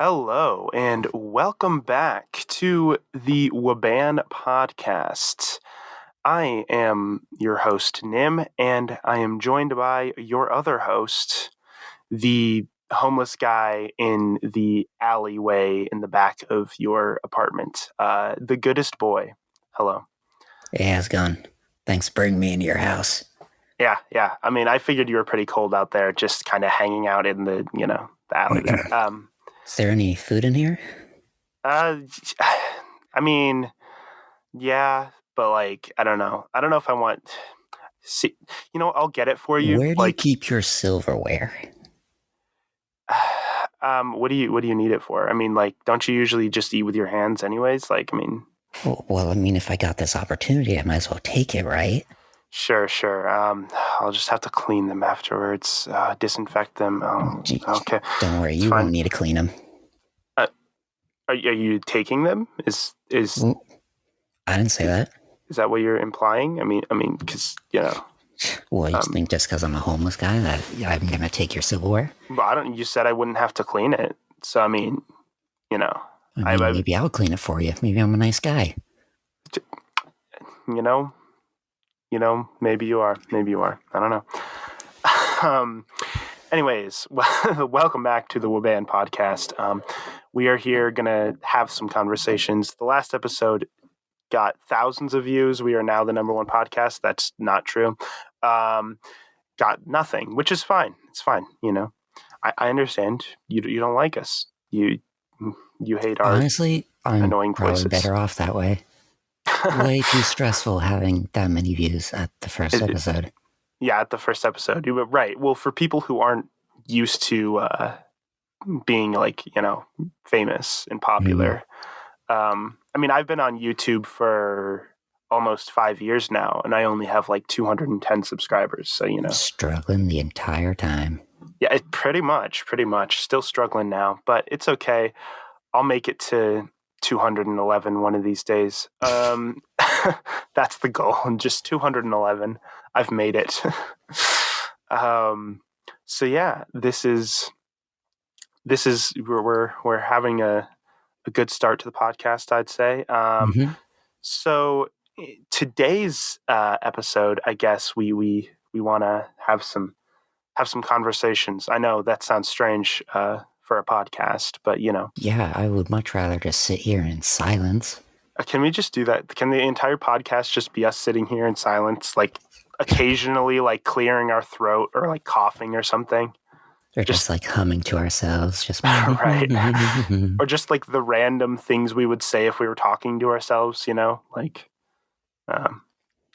Hello, and welcome back to the WABAN podcast. I am your host, Nim, and I am joined by your other host, the homeless guy in the alleyway in the back of your apartment, the goodest boy. Hello. Hey, how's it going? Thanks for bringing me into your house. Yeah. I mean, I figured you were pretty cold out there, just kind of hanging out in the alley there. Is there any food in here? I mean, yeah, but I don't know. I don't know if I want. See, I'll get it for you. Where do you keep your silverware? What do you need it for? I mean, don't you usually just eat with your hands, anyways? Well, if I got this opportunity, I might as well take it, right? Sure. I'll just have to clean them afterwards, disinfect them. Okay. Don't worry, you won't need to clean them. Are you taking them? Is I didn't say that. Is that what you're implying? I mean, because Well, you think just because I'm a homeless guy that I'm gonna take your silverware? But you said I wouldn't have to clean it, so I mean, maybe I'll clean it for you. Maybe I'm a nice guy. Maybe you are. I don't know. Anyways, welcome back to the WABAN podcast. We are here going to have some conversations. The last episode got thousands of views. We are now the number one podcast. That's not true. Got nothing, which is fine. It's fine. I understand. You don't like us. You hate our Honestly, I'm annoying probably voices. better off that way. Way too stressful having that many views at the first episode. Yeah, at the first episode. You were right. Well, for people who aren't used to being famous and popular, I've been on YouTube for almost 5 years now, and I only have 210 subscribers. So Struggling the entire time. Yeah, pretty much. Still struggling now, but it's okay. I'll make it to 211 one of these days. That's the goal. Just 211. I've made it. So yeah, this is we're having a good start to the podcast, I'd say. So today's episode, I guess we want to have some conversations. I know that sounds strange for a podcast, but Yeah, I would much rather just sit here in silence. Can we just do that? Can the entire podcast just be us sitting here in silence, occasionally clearing our throat or coughing or something? Or just humming to ourselves, just right. Or just the random things we would say if we were talking to ourselves, do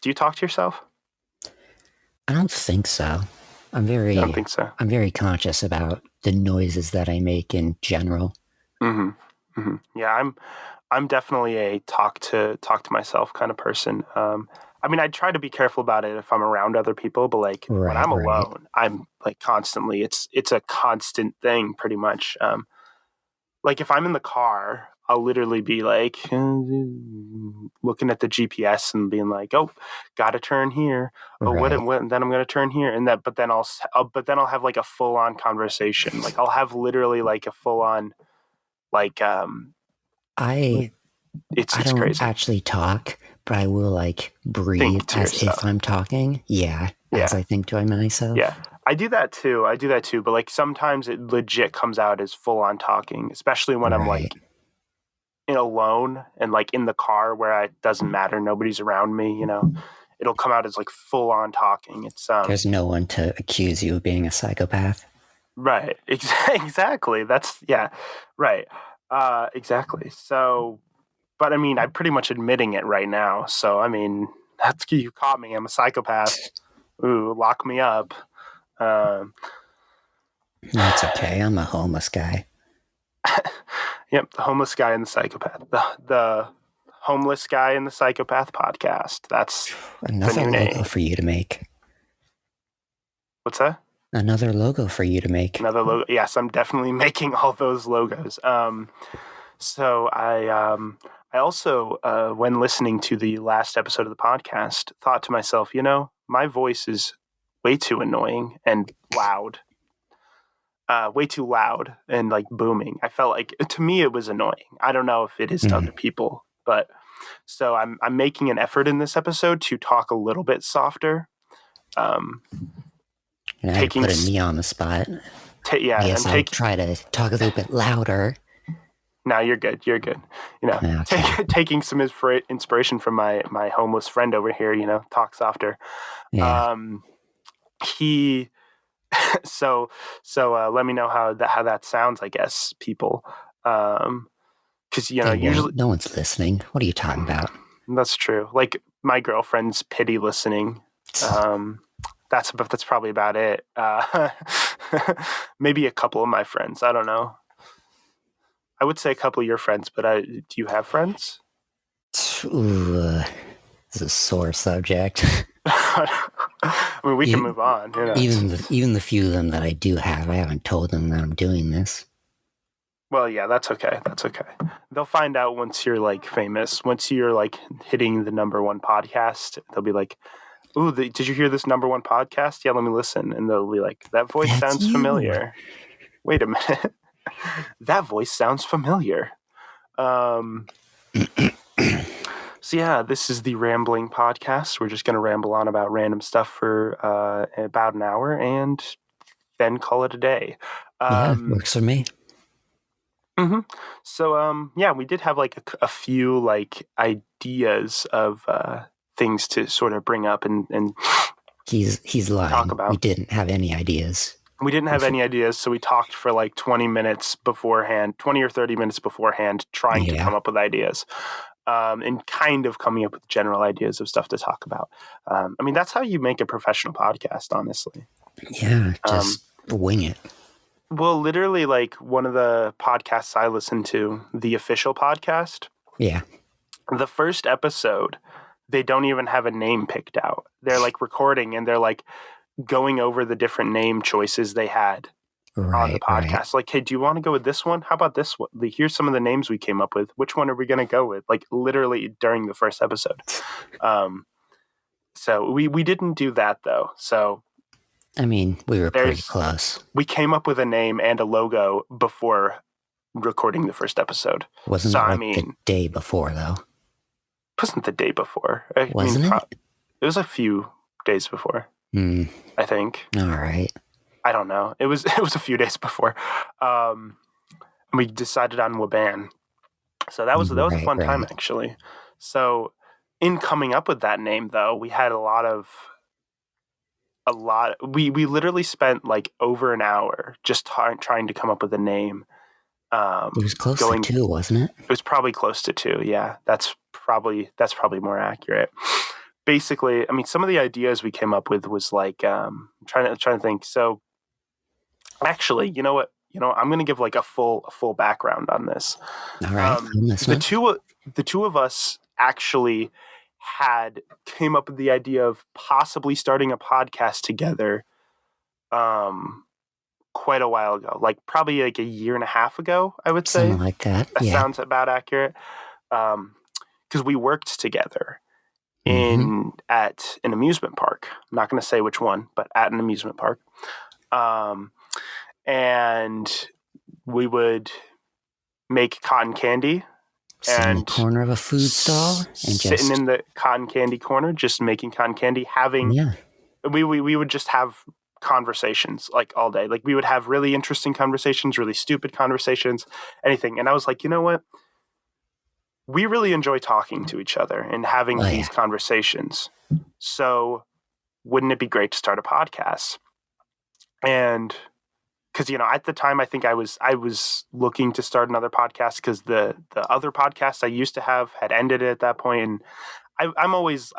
you talk to yourself? I don't think so. I don't think so. I'm very conscious about the noises that I make in general. Yeah, I'm definitely a talk to myself kind of person. I try to be careful about it if I'm around other people, but when I'm alone, I'm constantly. It's a constant thing, pretty much. If I'm in the car, I'll literally be looking at the GPS and being "Oh, gotta turn here. Oh, what? And then I'm gonna turn here, and that. But then I'll have a full on conversation. I'll have literally a full on I don't crazy. actually talk, but I will breathe as if I'm talking. Yeah, as I think to myself. Yeah, I do that too. But sometimes it legit comes out as full on talking, especially when I'm alone and in the car where it doesn't matter, nobody's around me. It'll come out as full on talking. It's there's no one to accuse you of being a psychopath. Right. Exactly. That's right. Exactly. So, but I'm pretty much admitting it right now. So, that's you caught me. I'm a psychopath. Ooh, lock me up. That's okay. I'm a homeless guy. Yep, the homeless guy and the psychopath. The homeless guy and the psychopath podcast. That's another logo for you to make. What's that? Another logo for you to make. Another logo. Yes, I'm definitely making all those logos. So I also, when listening to the last episode of the podcast, thought to myself, my voice is way too annoying and loud. way too loud and like booming. I felt like, to me, it was annoying. I don't know if it is to other people, but so I'm making an effort in this episode to talk a little bit softer. Now you're putting me on the spot. I guess I'll try to talk a little bit louder. No, you're good. You're good. Okay. Taking some inspiration from my homeless friend over here. Talk softer. Yeah. So let me know how that sounds. I guess people, because usually no one's listening. What are you talking about? That's true. Like my girlfriend's pity listening. That's probably about it. Maybe a couple of my friends. I don't know. I would say a couple of your friends, but do you have friends? Ooh, this is a sore subject. I mean, we can move on. Even the few of them that I do have, I haven't told them that I'm doing this. Well, yeah, that's okay. That's okay. They'll find out once you're like famous. Once you're like hitting the #1 podcast, they'll be like, "Ooh, did you hear this #1 podcast? Yeah, let me listen." And they'll be like, "That voice sounds familiar." Wait a minute. That voice sounds familiar. So yeah, this is the Rambling Podcast. We're just going to ramble on about random stuff for about an hour and then call it a day. Works for me. Mm-hmm. So yeah, we did have like a few like ideas of things to sort of bring up and he's lying. Talk about. We didn't have any ideas. We didn't have any ideas, so we talked for like 20 minutes beforehand, 20 or 30 minutes beforehand, trying to come up with ideas. And kind of coming up with general ideas of stuff to talk about. I mean, that's how you make a professional podcast, honestly. Yeah, just wing it. Well, literally, like one of the podcasts I listen to, the official podcast. Yeah. The first episode, they don't even have a name picked out. They're like recording and they're like going over the different name choices they had. On the podcast. Right. Like, hey, do you want to go with this one? How about this one? Like, here's some of the names we came up with. Which one are we going to go with? Like, literally during the first episode. So we didn't do that, though. So, I mean, we were pretty close. We came up with a name and a logo before recording the first episode. Wasn't it the day before, though? It wasn't the day before. Wasn't it? It was a few days before, I think. All right. I don't know. It was a few days before. We decided on WABAN. So that was a fun time, actually. So in coming up with that name, though, we had we literally spent like over an hour just trying to come up with a name. It was close to 2, wasn't it? It was probably close to 2. Yeah, that's probably more accurate. Basically, I mean, some of the ideas we came up with was like trying to think. So actually, you know what? I'm going to give like a full background on this. All right. The two of us actually came up with the idea of possibly starting a podcast together quite a while ago, like probably like a year and a half ago, I would say. Something like that. That sounds about accurate. Because we worked together at an amusement park. I'm not going to say which one, but at an amusement park. And we would make cotton candy. In the corner of a food stall and sitting in the cotton candy corner, just making cotton candy, we would just have conversations like all day. Like we would have really interesting conversations, really stupid conversations, anything. And I was like, you know what? We really enjoy talking to each other and having these conversations. So wouldn't it be great to start a podcast? And because, at the time, I think I was looking to start another podcast because the other podcast I used to have had ended at that point. And I was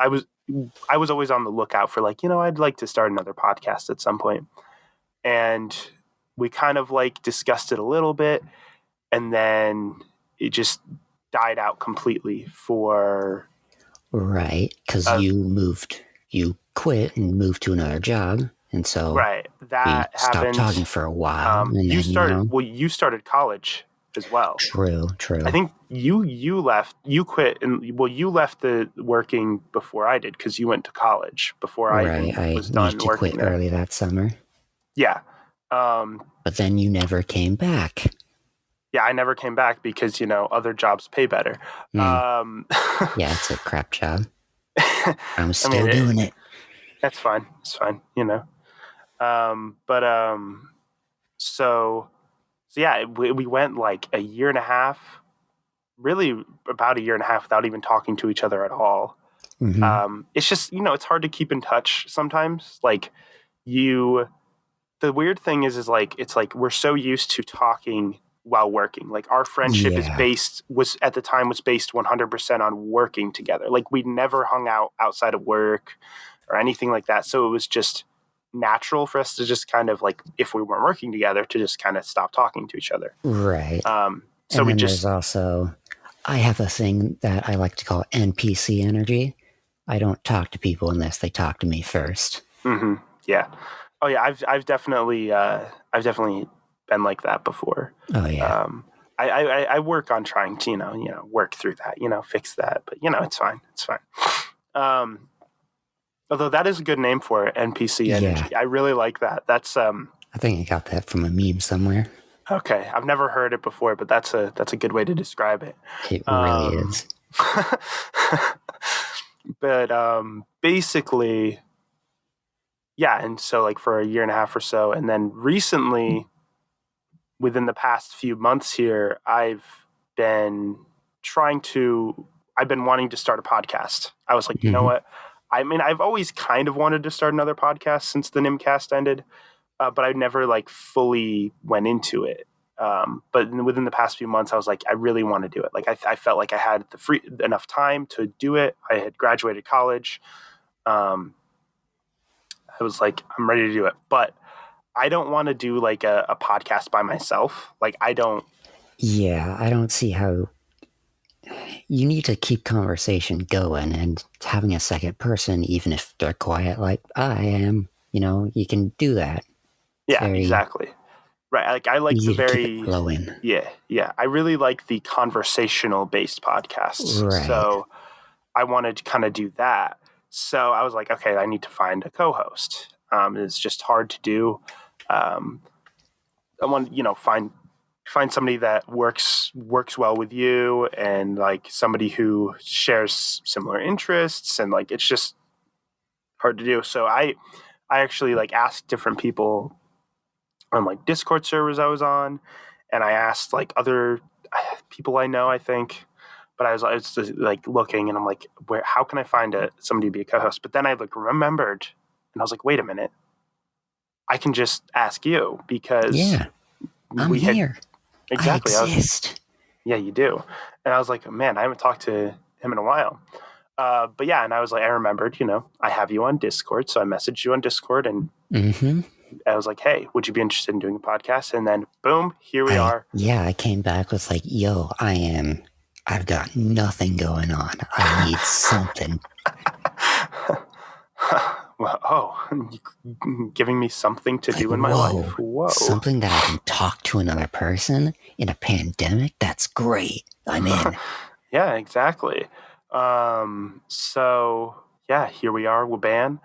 always on the lookout for like, I'd like to start another podcast at some point. And we kind of like discussed it a little bit, and then it just died out completely for. Right. Because you quit and moved to another job. And so that stopped happened. Talking for a while. And you started college as well. True. I think you left. You quit, and you left the working before I did because you went to college before I was done working. Right, I quit early that summer. Yeah, But then you never came back. Yeah, I never came back because, other jobs pay better. Yeah, it's a crap job. I'm still doing it. That's fine. It's fine, So yeah, we went like a year and a half, really about a year and a half without even talking to each other at all. Mm-hmm. It's just, it's hard to keep in touch sometimes. Like the weird thing is like, it's like we're so used to talking while working. Like our friendship was at the time was based 100% on working together. Like we never hung out outside of work or anything like that. So it was just natural for us to just kind of like, if we weren't working together, to just kind of stop talking to each other. Right. So and then there's also, I have a thing that I like to call NPC energy. I don't talk to people unless they talk to me first. Mm-hmm. Yeah. Oh yeah. I've definitely been like that before. Oh yeah. I work on trying to, work through that, fix that, but it's fine. It's fine. Although that is a good name for it, NPC energy. Yeah. I really like that. That's I think I got that from a meme somewhere. Okay. I've never heard it before, but that's a good way to describe it. It really is. But basically, yeah, and so like for a year and a half or so, and then recently, within the past few months here, I've been wanting to start a podcast. I was like, you know what? I mean, I've always kind of wanted to start another podcast since the Nimcast ended, but I never like fully went into it. But within the past few months, I was like, I really want to do it. Like I felt like I had enough time to do it. I had graduated college. I was like, I'm ready to do it. But I don't want to do like a podcast by myself. Like I don't. Yeah, I don't see how. You need to keep conversation going, and having a second person, even if they're quiet like I am, you can do that. Yeah, exactly. Right. Like I like the very keep it flowing. Yeah. I really like the conversational based podcasts. Right. So I wanted to kind of do that. So I was like, okay, I need to find a co-host. It's just hard to do. I want find somebody that works well with you, and like somebody who shares similar interests, and like it's just hard to do. So I actually like asked different people on like Discord servers I was on, and I asked like other people I know, I think, but I was just like looking, and I'm like, how can I find somebody to be a co-host? But then I like remembered, and I was like, wait a minute, I can just ask you, because I'm here. Exactly. I exist. Yeah, you do. And I was like, man, I haven't talked to him in a while. But yeah, and I was like, I remembered, I have you on Discord. So I messaged you on Discord, and I was like, hey, would you be interested in doing a podcast? And then boom, here we are. Yeah, I came back with like, yo, I've got nothing going on. I need something. Well, giving me something to do in my life. Whoa. Something that I can talk to another person in a pandemic? That's great. I'm in. Yeah, exactly. So yeah, here we are, WABAN.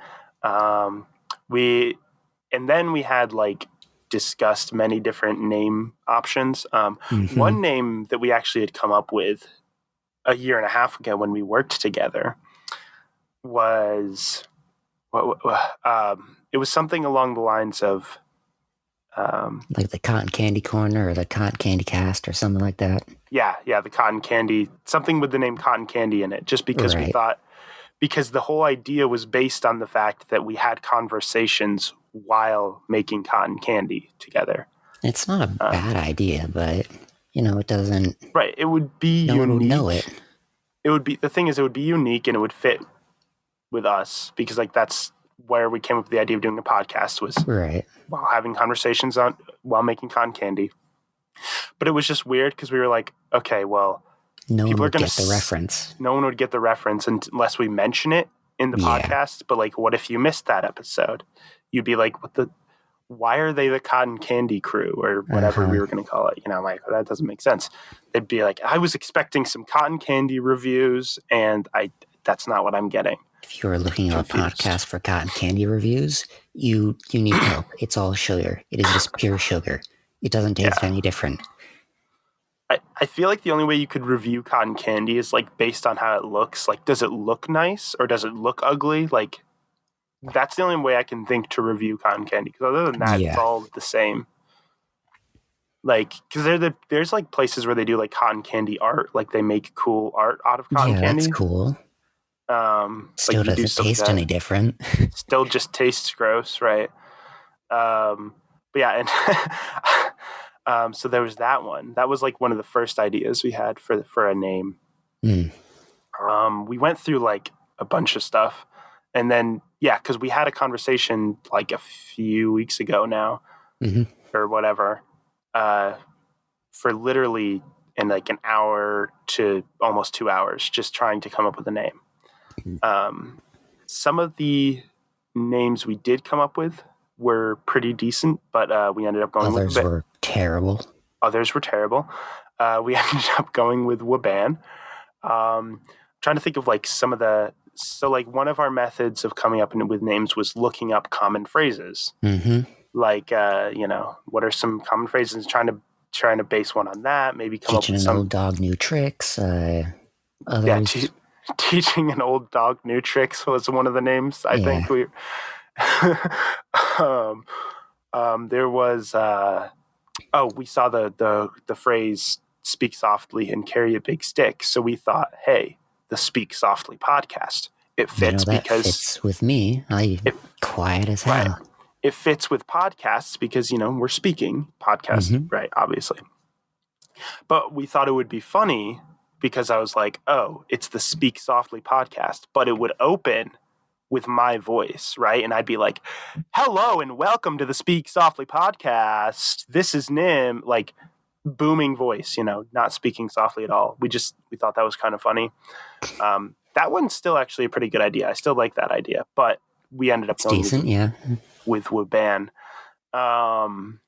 And then we had like discussed many different name options. One name that we actually had come up with a year and a half ago when we worked together was it was something along the lines of like the Cotton Candy Corner or the Cotton Candy Cast or something like that. Yeah, the Cotton Candy, something with the name Cotton Candy in it, just because we thought, because the whole idea was based on the fact that we had conversations while making cotton candy together. It's not a bad idea, but it doesn't. Right, it would be unique. No one would know it. It would be, the thing is, it would be unique, and it would fit with us, because like that's where we came up with the idea of doing a podcast, was while having conversations while making cotton candy. But it was just weird because we were like, okay, well, no one would get the reference. No one would get the reference unless we mention it in the podcast. But like, what if you missed that episode? You'd be like, why are they the Cotton Candy Crew, or whatever we were going to call it? Like, that doesn't make sense. They'd be like, I was expecting some cotton candy reviews, and that's not what I'm getting. If you're looking at a confused. podcast for cotton candy reviews, you need help. It's all sugar. It is just pure sugar. It doesn't taste any different. I feel like the only way you could review cotton candy is like based on how it looks. Like, does it look nice or does it look ugly? Like, that's the only way I can think to review cotton candy. Because other than that, it's all the same. Like, because there's like places where they do like cotton candy art. Like, they make cool art out of cotton candy. Yeah, that's cool. Still like doesn't taste any different. Still just tastes gross, right? But yeah, and so there was that one. That was like one of the first ideas we had for a name. We went through like a bunch of stuff, and then because we had a conversation like a few weeks ago now, or whatever, for literally in like an hour to almost 2 hours, just trying to come up with a name. Some of the names we did come up with were pretty decent, but we ended up going Others with... were terrible. Others were terrible. We ended up going with WABAN. Trying to think of like some of the... So like one of our methods of coming up with names was looking up common phrases. Like, what are some common phrases? Trying to base one on that. Maybe come Teaching up with an some... old dog new tricks. Others... Yeah, teaching an old dog new tricks was one of the names. I think we... there was... we saw the phrase "speak softly and carry a big stick," so we thought, hey, the Speak Softly podcast. It fits because fits with me. Quiet as hell. Right. It fits with podcasts because we're speaking podcast, right? Obviously, but we thought it would be funny because I was like, oh, it's the Speak Softly podcast, but it would open with my voice, right? And I'd be like, hello and welcome to the Speak Softly podcast. This is Nim, like booming voice, not speaking softly at all. We thought that was kind of funny. That one's still actually a pretty good idea. I still like that idea, but we ended up going with WABAN. And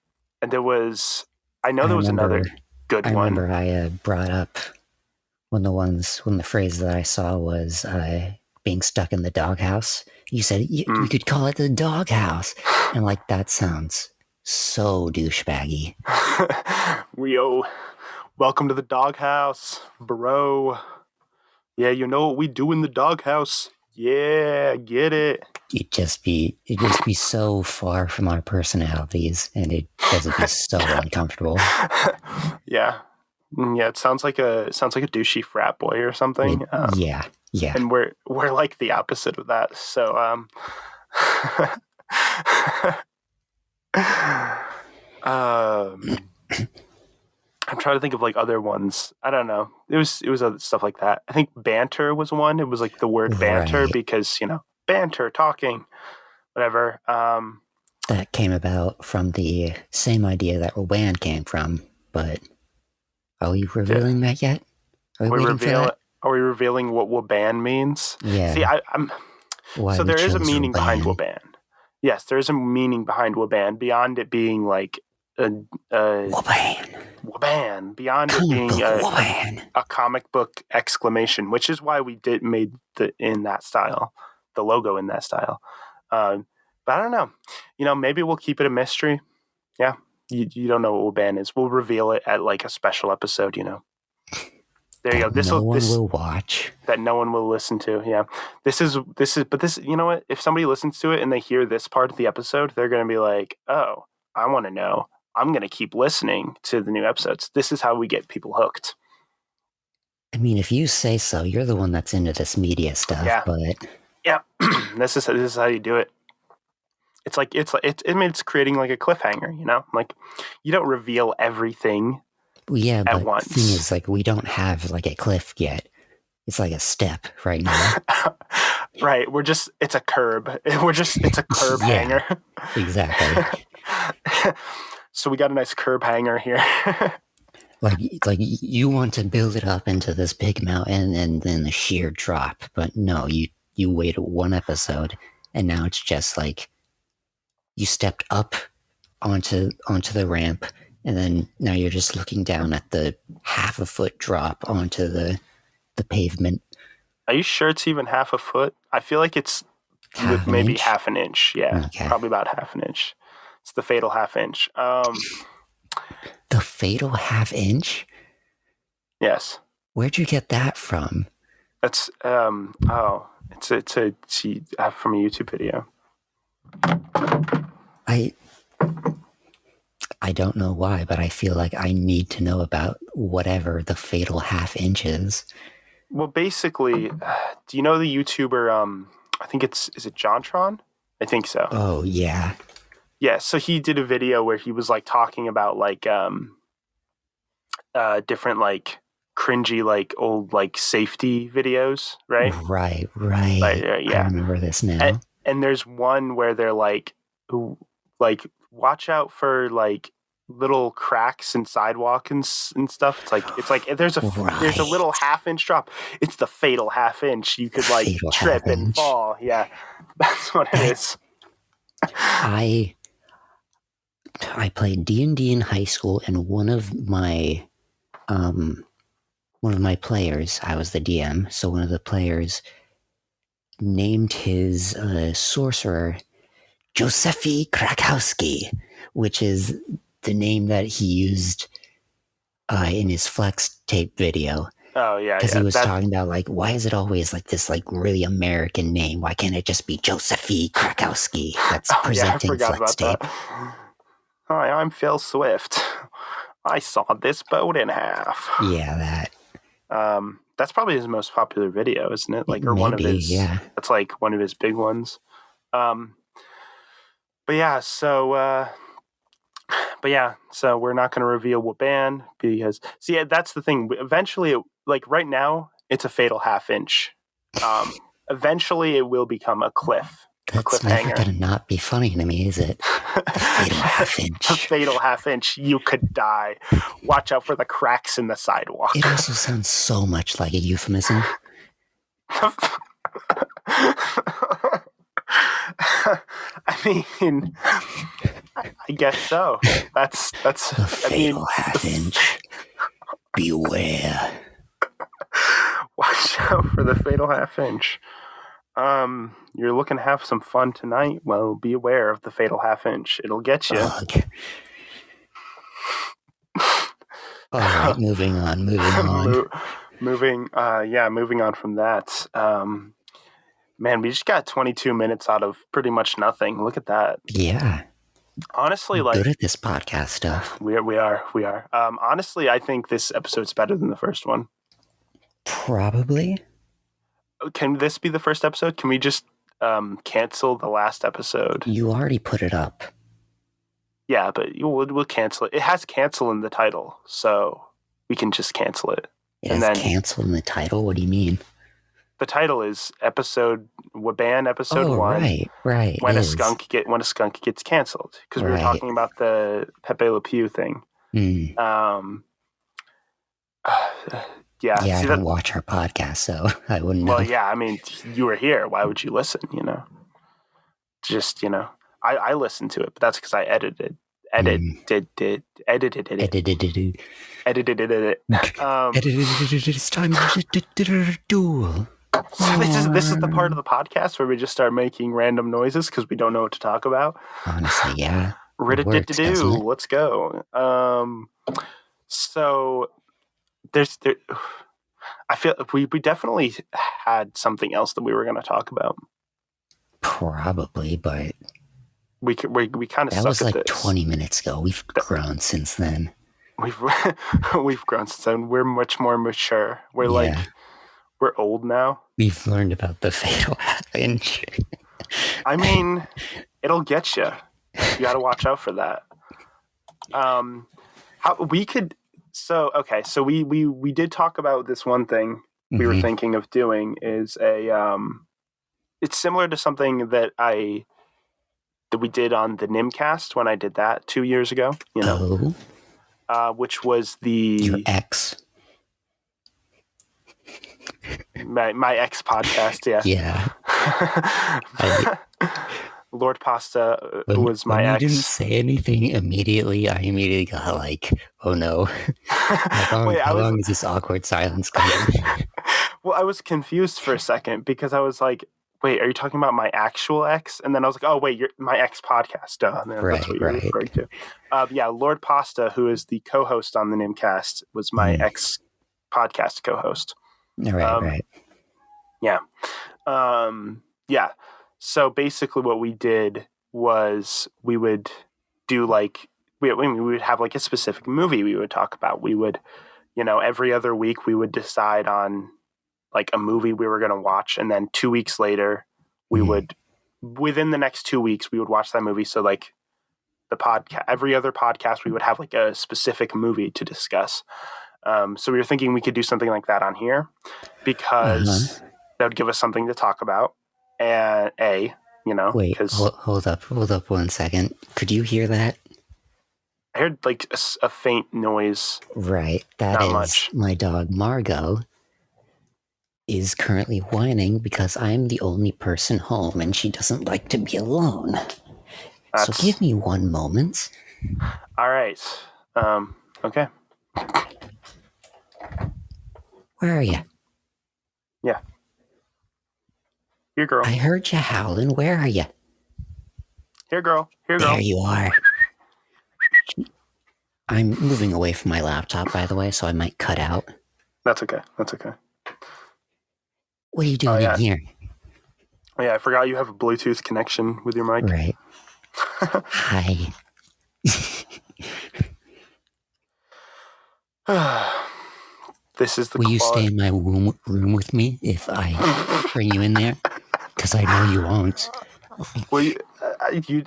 there was, there was another good one. I remember I brought up when the phrase that I saw was being stuck in the doghouse. You said we could call it the doghouse, and like that sounds so douchebaggy. Welcome to the doghouse, bro. Yeah, you know what we do in the doghouse. Yeah, get it. It'd just be so far from our personalities, and it'd be so uncomfortable. Yeah. Yeah, it sounds like a douchey frat boy or something. Yeah. And we're like the opposite of that. So I'm trying to think of like other ones. I don't know. It was other stuff like that. I think banter was one. It was like the word banter because banter, talking, whatever. That came about from the same idea that WABAN came from, but are we revealing that yet? Are we waiting for that? Are we revealing what WABAN means? Yeah. See, so there is a meaning behind WABAN. Yes, there is a meaning behind WABAN beyond it being like WABAN, beyond it being a comic book exclamation, which is why we made the logo in that style. But I don't know. Maybe we'll keep it a mystery. Yeah. You don't know what WABAN is. We'll reveal it at like a special episode, There you go. No one will watch. That no one will listen to. Yeah. This is, you know what? If somebody listens to it and they hear this part of the episode, they're going to be like, oh, I want to know. I'm going to keep listening to the new episodes. This is how we get people hooked. I mean, if you say so, you're the one that's into this media stuff, but... Yeah. This is how you do it. It's creating like a cliffhanger, like you don't reveal everything at once. The thing is, like, we don't have like a cliff yet. It's like a step right now. Right. It's a curb. It's a curb hanger. Exactly. So we got a nice curb hanger here. like you want to build it up into this big mountain and then the sheer drop, but no, you wait one episode and now it's just like you stepped up onto the ramp, and then now you're just looking down at the half a foot drop onto the pavement. Are you sure it's even half a foot? I feel like it's Half an maybe inch? half an inch. Yeah, Okay. probably about half an inch. It's the fatal half inch. The fatal half inch? Yes. Where'd you get that from? That's from a YouTube video. I don't know why, but I feel like I need to know about whatever the fatal half inch is. Well, basically, do you know the YouTuber? I think is it JonTron? I think so. Oh yeah. Yeah. So he did a video where he was like talking about like different like cringy like old like safety videos, right? Right. Like, I remember this now. And there's one where they're like watch out for like little cracks in sidewalk and stuff. It's like there's a little half-inch drop. It's the fatal half inch. You could like Fatal trip half and inch. fall. Yeah, that's what it is. I played D&D in high school, and one of my players, I was the DM, so one of the players named his sorcerer Josephi Krakowski, which is the name that he used in his flex tape video. Oh yeah, because he was talking about like, why is it always like this like really American name? Why can't it just be Josephi Krakowski? That's presenting flex tape. Hi, I'm Phil Swift. I sawed this boat in half. Yeah, that. That's probably his most popular video, isn't it? Like, or maybe, one of his. Yeah. That's like one of his big ones. But yeah, so we're not going to reveal WABAN because that's the thing. Eventually, like right now, it's a fatal half inch. Eventually, it will become a cliff. That's never going to not be funny to me, is it? The fatal half inch. The fatal half inch. You could die. Watch out for the cracks in the sidewalk. It also sounds so much like a euphemism. I mean, I guess so. That's the fatal half inch. Beware. Watch out for the fatal half inch. You're looking to have some fun tonight. Well, be aware of the fatal half inch. It'll get you. All right, moving on. Moving on from that. Man, we just got 22 minutes out of pretty much nothing. Look at that. Yeah. Honestly, we're good at this podcast stuff. We are. Honestly, I think this episode's better than the first one. Probably. Can this be the first episode? Can we just cancel the last episode? You already put it up. Yeah, but we'll cancel it. It has cancel in the title, so we can just cancel it. It has cancel in the title? What do you mean? The title is WABAN episode 1. Right. When a skunk gets canceled, because we were talking about the Pepe Le Pew thing. Yeah, I don't watch our podcast, so I wouldn't know. Well, yeah, I mean, you were here. Why would you listen, Just, I listened to it, but that's because I edited it. It's time to duel. So this is the part of the podcast where we just start making random noises because we don't know what to talk about. Honestly, yeah. Let's go. So I feel we definitely had something else that we were going to talk about. Probably, but we kind of that was like 20 minutes ago. We've grown since then. We've grown since then. We're much more mature. We're old now. We've learned about the fatal half inch. I mean, it'll get you. You got to watch out for that. So we did talk about this one thing we were thinking of doing is it's similar to something that we did on the Nim cast when I did that 2 years ago, which was your ex. My ex podcast, yeah. Lord Pasta was my ex. You didn't say anything immediately. I immediately got like, oh no. How long is this awkward silence coming? Well, I was confused for a second because I was like, wait, are you talking about my actual ex? And then I was like, oh, wait, you're my ex podcast. Duh. That's what you're referring to. Yeah, Lord Pasta, who is the co-host on the Nimcast, was my ex podcast co-host. Right. Yeah. Yeah. So basically what we did was we would do like, we would have like a specific movie we would talk about. We would, every other week we would decide on like a movie we were going to watch. And then 2 weeks later, we would, within the next 2 weeks, we would watch that movie. So like the podcast, every other podcast, we would have like a specific movie to discuss. So we were thinking we could do something like that on here because that would give us something to talk about. And Wait, because hold up 1 second. Could you hear that? I heard like a faint noise. Right, that is much. My dog Margot is currently whining because I'm the only person home and she doesn't like to be alone. So give me 1 moment. All right. Okay. Where are you? Yeah. Here, girl. I heard you howling. Where are you? Here, girl. There you are. I'm moving away from my laptop, by the way, so I might cut out. That's okay. What are you doing in here? Oh, yeah, I forgot you have a Bluetooth connection with your mic. Right. Hi. This is the Will you stay in my room with me if I bring you in there? Because I know you won't. Will you,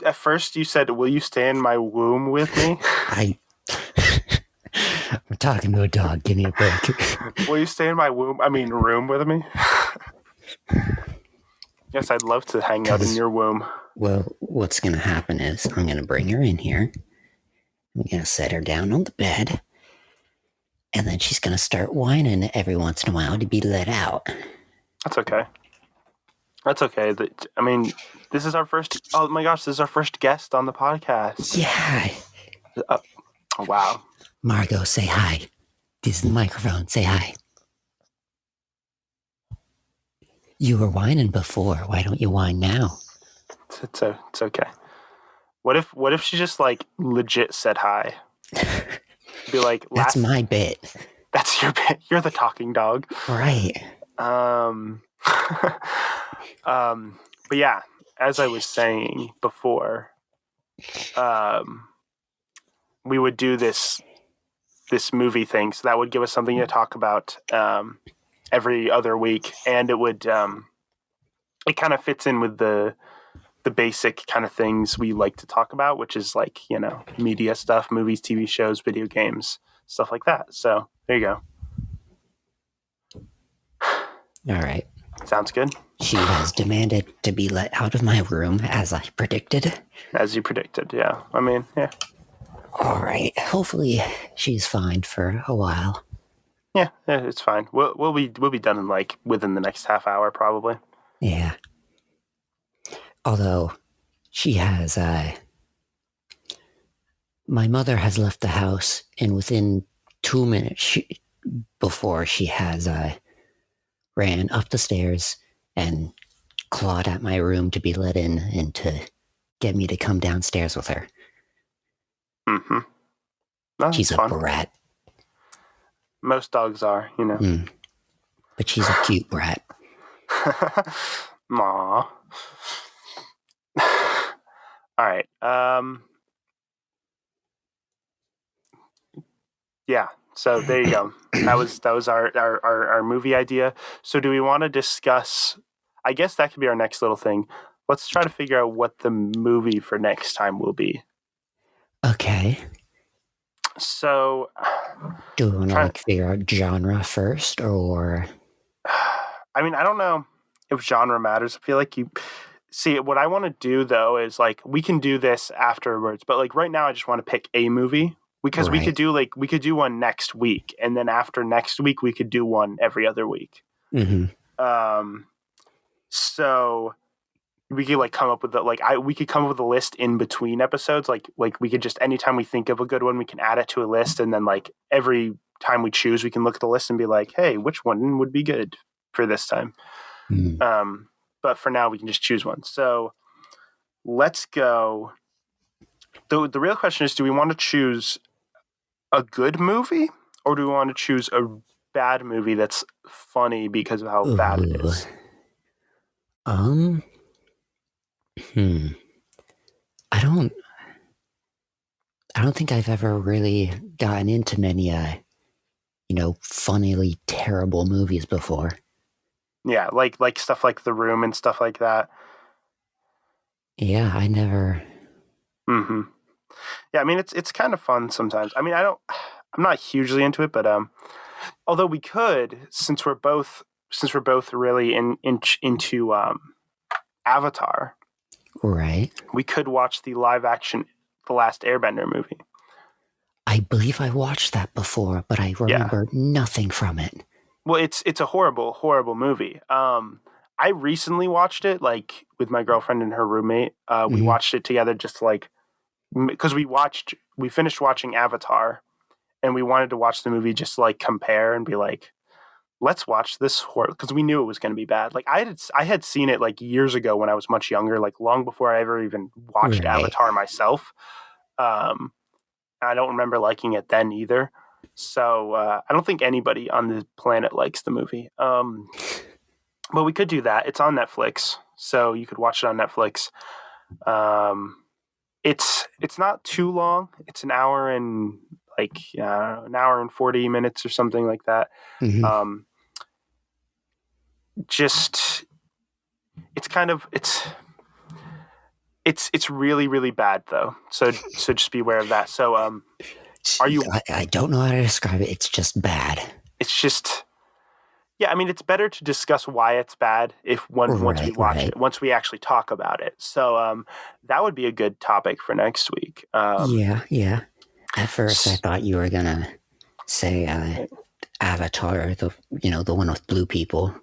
at first you said, will you stay in my womb with me? I'm talking to a dog. Give me a break. Will you stay in my room with me? Yes, I'd love to hang out in your womb. Well, what's going to happen is I'm going to bring her in here. I'm going to set her down on the bed. And then she's going to start whining every once in a while to be let out. That's okay. This is our first... Oh, my gosh, this is our first guest on the podcast. Yeah. Wow. Margot, say hi. This is the microphone. Say hi. You were whining before. Why don't you whine now? It's okay. What if she just, like, legit said hi? Be like, that's my bit. That's your bit. You're the talking dog. Right. But yeah, as I was saying before, we would do this movie thing, so that would give us something to talk about every other week, and it would it kind of fits in with the basic kind of things we like to talk about, which is like, media stuff, movies, TV shows, video games, stuff like that. So there you go. All right. Sounds good. She has demanded to be let out of my room, as I predicted. As you predicted, yeah. Yeah. All right. Hopefully she's fine for a while. Yeah, it's fine. We'll be done in like within the next half hour, probably. Yeah. Although she has, my mother has left the house, and within 2 minutes before she has ran up the stairs and clawed at my room to be let in and to get me to come downstairs with her. Mm-hmm. No, she's a fun. brat. Most dogs are, But she's a cute brat. Aww. All right. Yeah. So there you go. That was our movie idea. So do we want to discuss? I guess that could be our next little thing. Let's try to figure out what the movie for next time will be. Okay. So, do we want to figure out genre first, or? I don't know if genre matters. I feel like what I want to do though is like we can do this afterwards, but like right now I just want to pick a movie because we could do one next week, and then after next week we could do one every other week. Mm-hmm. So we could like come up with we could come up with a list in between episodes. Like we could just, anytime we think of a good one, we can add it to a list. And then like every time we choose, we can look at the list and be like, hey, which one would be good? for this time. Mm. But for now, we can just choose one. So let's go. The real question is, do we want to choose a good movie, or do we want to choose a bad movie that's funny because of how bad it Ooh. is? Hmm. I don't think I've ever really gotten into many funnily terrible movies before. Yeah, like stuff like The Room and stuff like that. Yeah, I never. Mm-hmm. Yeah, I mean it's kind of fun sometimes. I mean, I'm not hugely into it, but although we could, since we're both really into Avatar, Right. we could watch the live action The Last Airbender movie. I believe I watched that before, but I Yeah. remember nothing from it. Well, it's a horrible movie. I recently watched it like with my girlfriend and her roommate. We Mm. watched it together just like because we finished watching Avatar and we wanted to watch the movie just like compare and be like, let's watch this horror because we knew it was going to be bad. Like I had seen it like years ago when I was much younger, like long before I ever even watched Right. Avatar myself. I don't remember liking it then either. So I don't think anybody on the planet likes the movie. But we could do that. It's on Netflix, so you could watch it on Netflix. Um, it's not too long. It's an hour and like an hour and 40 minutes or something like that. Mm-hmm. Just it's kind of it's really really bad though. So just be aware of that. So are you? I don't know how to describe it. It's just bad. It's just yeah. I mean, it's better to discuss why it's bad if once we watch Right. it, once we actually talk about it. So that would be a good topic for next week. Yeah. At first, I thought you were gonna say Avatar, the one with blue people.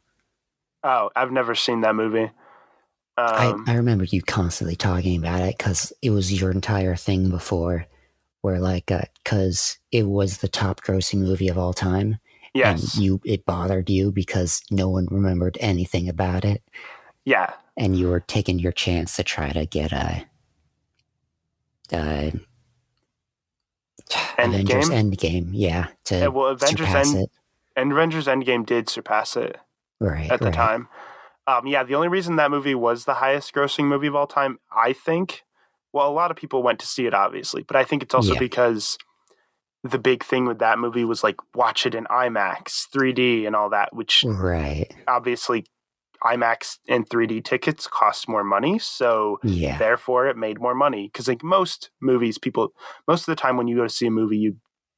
Oh, I've never seen that movie. I remember you constantly talking about it because it was your entire thing before, where because it was the top grossing movie of all time, and Yes. it bothered you because no one remembered anything about it. Yeah. And you were taking your chance to try to get Avengers Endgame, to surpass it. Avengers Endgame did surpass it Right. at the time. Yeah, the only reason that movie was the highest grossing movie of all time, I think, well, a lot of people went to see it, obviously, but I think it's also because the big thing with that movie was like watch it in IMAX, 3D, and all that, which obviously IMAX and 3D tickets cost more money, so therefore it made more money. Because like most movies, most of the time when you go to see a movie,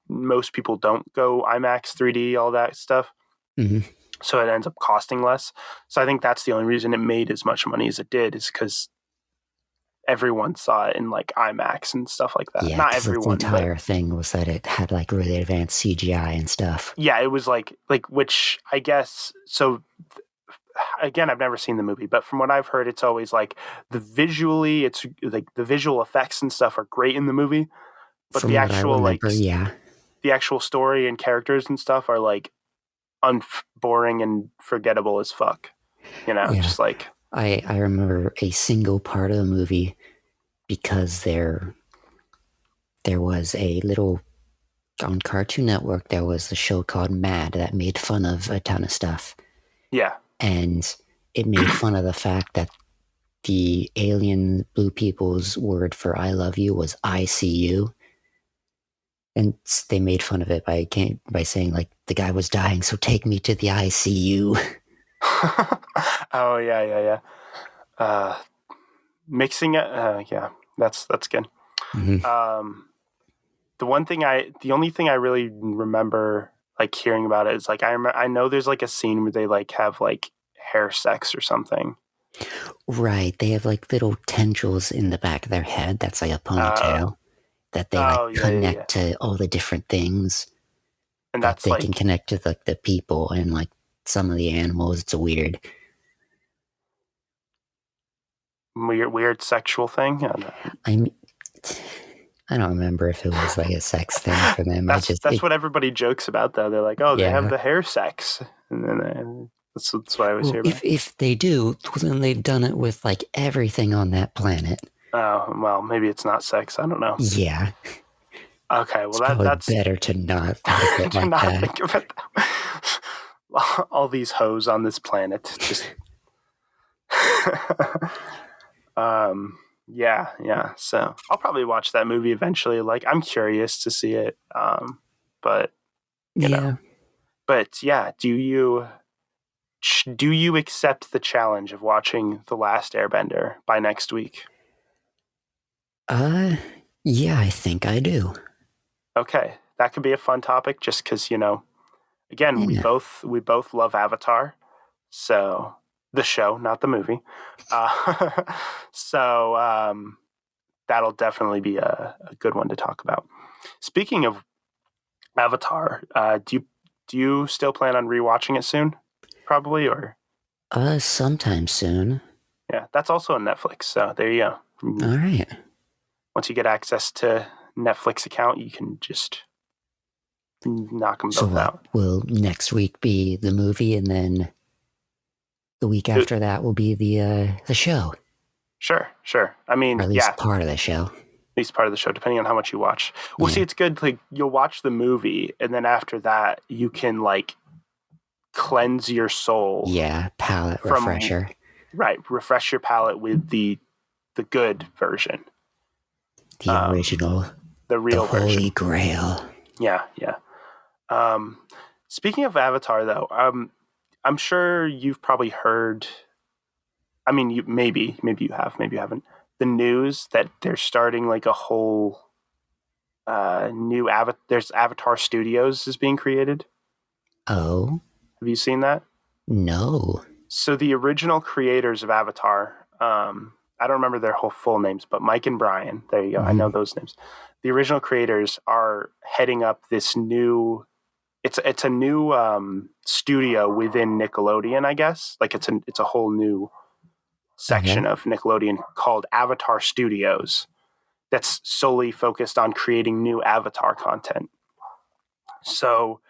most people don't go IMAX, 3D, all that stuff. Mm-hmm. So it ends up costing less. So I think that's the only reason it made as much money as it did, is because everyone saw it in like IMAX and stuff like that. Yeah, not because everyone, the entire thing was that it had like really advanced CGI and stuff. Yeah, it was like which I guess so. Again, I've never seen the movie, but from what I've heard, it's always like it's like the visual effects and stuff are great in the movie, but From the what actual I remember, the actual story and characters and stuff are like boring and forgettable as fuck. Just like I remember a single part of the movie because there was a little on Cartoon Network. There was a show called Mad that made fun of a ton of stuff. Yeah, and it made fun of the fact that the alien blue people's word for "I love you" was "I see you," and they made fun of it by saying like the guy was dying, so take me to the ICU. Oh yeah. Mixing it, yeah, that's good. Mm-hmm. The only thing I really remember like hearing about it is like I know there's like a scene where they like have like hair sex or something. Right, they have like little tendrils in the back of their head. That's like a ponytail that they like connect to all the different things, and that that's they like can connect to the people and like some of the animals. It's weird. Weird sexual thing. I don't remember if it was like a sex thing for them. That's what everybody jokes about though. They're like, oh, they have the hair sex, and then That's what I always hear about. If they do, then they've done it with like everything on that planet. Oh, well, maybe it's not sex. I don't know. Yeah, Okay, well it's probably that's better to not think of it to like not that. think of it. All these hoes on this planet, just. Yeah. So I'll probably watch that movie eventually. Like, I'm curious to see it. But you know, Yeah. but yeah, do you accept the challenge of watching The Last Airbender by next week? Yeah, I think I do. Okay, that could be a fun topic. Just because again, Yeah. we both love Avatar, so the show, not the movie. Uh, so that'll definitely be a good one to talk about. Speaking of Avatar, do you still plan on rewatching it soon? Probably, or Sometime soon. yeah, that's also on Netflix. So there you go. All right. Once you get access to Netflix account, you can just knock them So both what out. will next week be the movie, and then the week after that will be the show, Sure. I or mean, at yeah, least part of the show. at least part of the show, depending on how much you watch. Well, see, Yeah. it's good. Like, you'll watch the movie, and then after that, you can like cleanse your soul. Yeah, palate from refresher. Right, refresh your palate with the good version, The original, the the real Holy version. Grail. Yeah. Um, Speaking of Avatar, though, I'm sure you've probably heard. I mean, maybe you have, maybe you haven't. The news that they're starting like a whole new Avatar. There's Avatar Studios is being created. Oh, Have you seen that? no. So the original creators of Avatar, I don't remember their whole full names, but Mike and Brian. There you go. I know those names. The original creators are heading up this new. It's a new studio within Nickelodeon, I guess. Like it's a whole new section Okay. of Nickelodeon called Avatar Studios that's solely focused on creating new Avatar content. So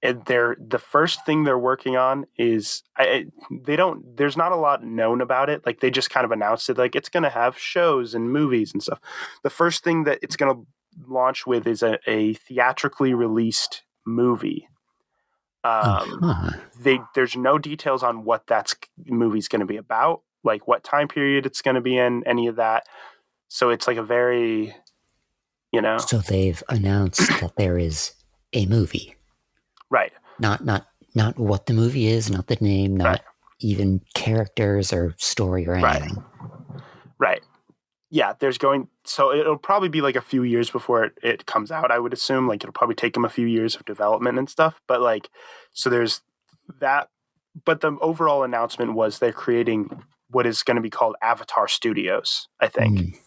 the first thing they're working on is they don't there's not a lot known about it. Like, they just kind of announced it, like it's going to have shows and movies and stuff. The first thing that it's going to launch with is a theatrically released movie. There's no details on what that movie's going to be about, like what time period it's going to be in, any of that. So it's like a very, So they've announced that there is a movie. right. Not what the movie is, not the name, not even characters or story or anything. Right. Yeah, so it'll probably be like a few years before it comes out, I would assume. Like, it'll probably take them a few years of development and stuff. But like, so there's that. But the overall announcement was they're creating what is going to be called Avatar Studios, I think.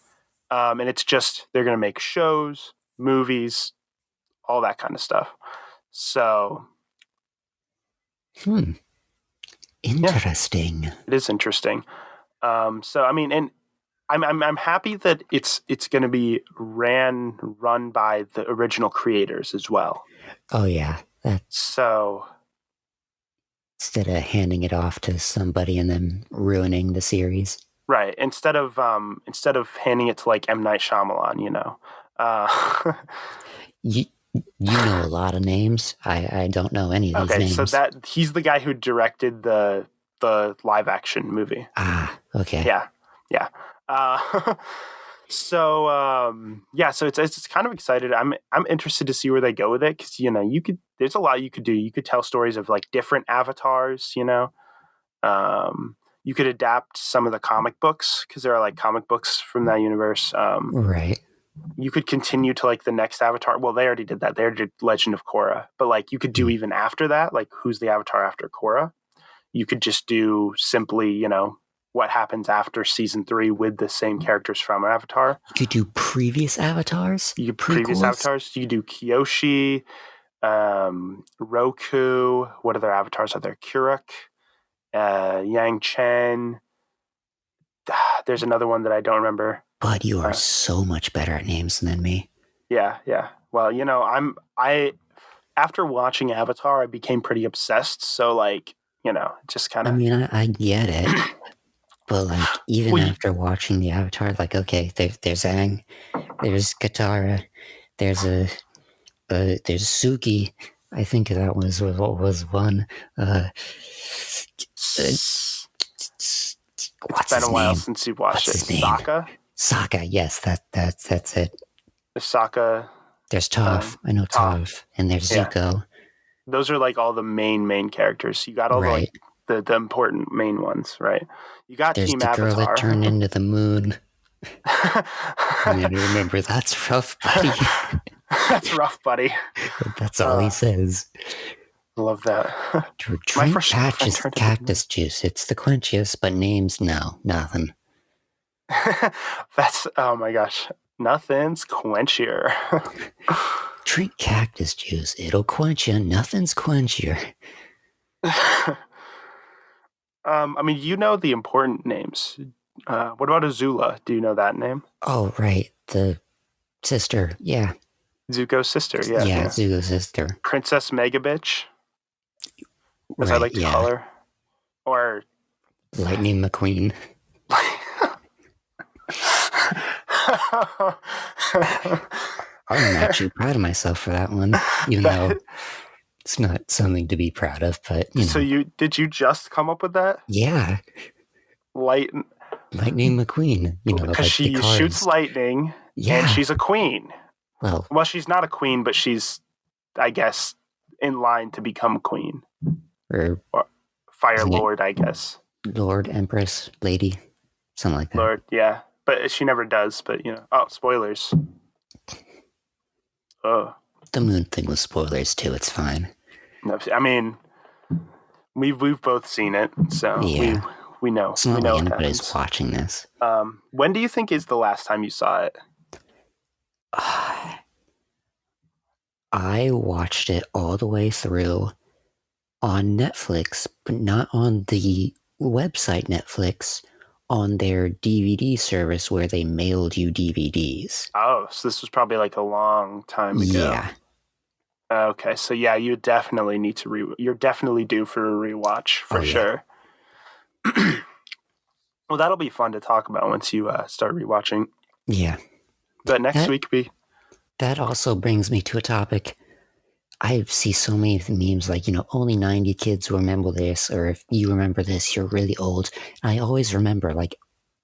And it's just, they're going to make shows, movies, all that kind of stuff. So. Interesting. Yeah, it is interesting. So, I mean, and I'm happy that it's going to be run by the original creators as well. Oh yeah, that's so instead of handing it off to somebody and then ruining the series. Right. Instead of handing it to like M. Night Shyamalan, You know a lot of names. I don't know any of these names. Okay, so he's the guy who directed the live action movie. Okay. Yeah. So it's kind of excited. I'm interested to see where they go with it, because there's a lot you could do. You could tell stories of like different avatars. You could adapt some of the comic books, because there are like comic books from that universe. Right. You could continue to like the next Avatar. Well, they already did that. They already did Legend of Korra, but like you could do even after that. Like, who's the Avatar after Korra? You could just do simply, what happens after season 3 with the same characters from Avatar. You could do previous avatars. You previous avatars. You do Kyoshi, Roku. What other avatars are there? Kuruk, Yang Chen. There's another one that I don't remember. But you are so much better at names than me. Yeah. Well, after watching Avatar, I became pretty obsessed. So like, just kind I of. mean, I get it, but like even Well, after watching the Avatar, like okay, there's Aang, there's Katara, there's there's Suki. I think that was what was one. it's What's been his a while name? since you watched What's it. his name? Sokka. Sokka. Yes, that's it. There's Sokka. There's Toph. I know Toph. Toph, and there's Yeah. Zuko. Those are like all the main characters. You got all Right. the important main ones, right? You got There's Team the girl that Avatar. turned into the moon. And remember, that's rough, buddy. That's rough, buddy. That's all he says. Love that. My Drink first girlfriend turned into cactus juice. It's the quenchiest, but names, no, nothing. That's, oh my gosh. Nothing's quenchier. Drink cactus juice. It'll quench you. Nothing's quenchier. I mean, you know the important names. What about Azula? Do you know that name? Oh, right. The sister. Yeah. Zuko's sister. Yeah. Yeah, Zuko's sister. Princess Megabitch, as Right, I like to call her. Or Lightning McQueen. I'm actually proud of myself for that one, even though it's not something to be proud of, but you know. So did you just come up with that? Yeah. Lightning McQueen, because like she shoots lightning, and she's a queen. Well, she's not a queen, but she's, I guess, in line to become queen. Or Fire Lord, I guess. Lord, Empress, Lady, something like that. Lord, yeah. But she never does, but oh, spoilers. Oh. The moon thing was spoilers too, it's fine. No, I mean, we've both seen it, so yeah. we know. It's not like anybody's watching this. When do you think is the last time you saw it? I watched it all the way through on Netflix, but not on the website Netflix, on their DVD service where they mailed you DVDs. Oh, so this was probably like a long time ago. Yeah. Okay, so yeah, you definitely need to you're definitely due for a rewatch for sure. Well, that'll be fun to talk about once you start rewatching. Yeah. But next week that also brings me to a topic. I see so many memes like, only 90 kids remember this, or if you remember this, you're really old. And I always remember like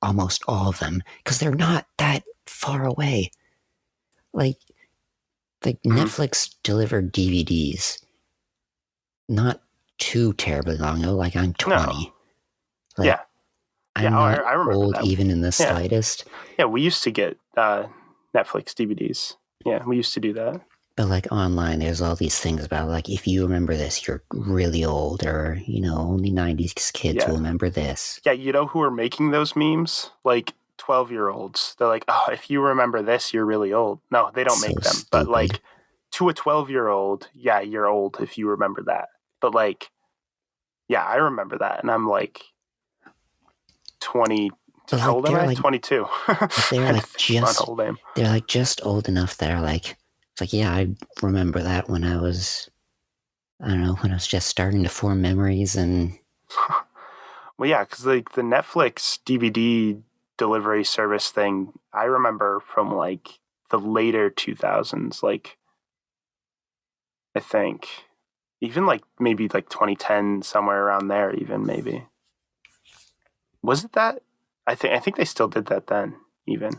almost all of them because they're not that far away. Like Netflix delivered DVDs not too terribly long ago. Like I'm 20. No. Yeah. I'm not I remember old that. even in the slightest. Yeah, we used to get Netflix DVDs. Yeah, we used to do that. But like online, there's all these things about like, if you remember this, you're really old, or, only 90s kids will remember this. Yeah, you know who are making those memes? Like 12-year-olds. They're like, oh, if you remember this, you're really old. No, they don't make them. Stupid. But like to a 12-year-old, yeah, you're old if you remember that. But like, yeah, I remember that. And I'm like 20. How old am I? 22. They're like just old enough that are like, it's like, yeah, I remember that when I was just starting to form memories. And well, yeah, because like the Netflix DVD delivery service thing, I remember from like the later 2000s, like I think even like maybe like 2010, somewhere around there, even maybe. Was it that? I think they still did that then, even.